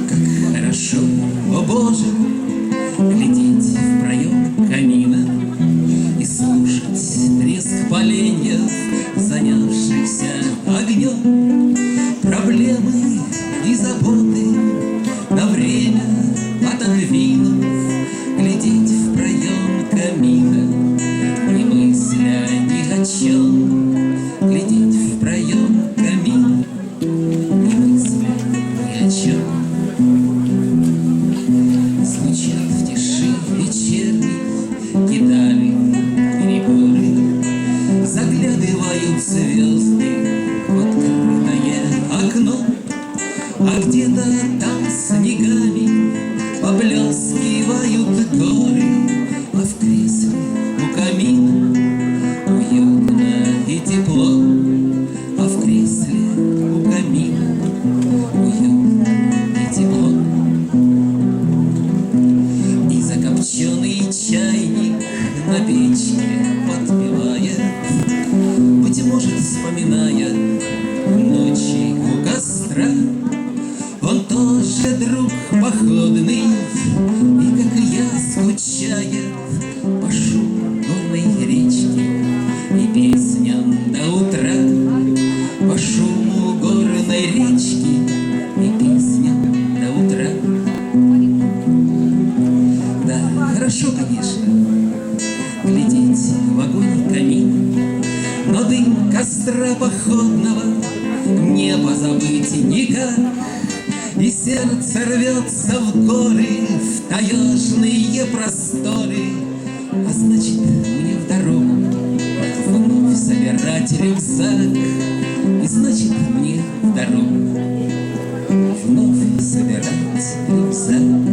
Как хорошо, о Боже, глядеть в проем камина и слушать треск поленьев, занявшихся огнем. Проблемы и заботы на время отодвинув, глядеть в проем камина, не мысля ни о чем. Глядеть в проем камина, не мысля ни о чем. Звучат в тиши вечерней гитары переборы, заглядывают звезды в открытое окно, а где-то там снегами поблескивают горы, а в кресле у камина уютно и тепло, а в кресле у камина уютно и тепло. И закопченный чайник на печке подпевает, быть может, вспоминая ночи у костра. Он тоже друг походный, и, как и я, скучает по шуму горной речки и песням до утра. По шуму горной речки и песням до утра. Да, хорошо, конечно, глядеть в огонь камина, но дым костра походного не позабыть никак. И сердце рвется в горы, в таежные просторы, а значит, мне в дорогу вновь собирать рюкзак. И значит, мне в дорогу вновь собирать рюкзак.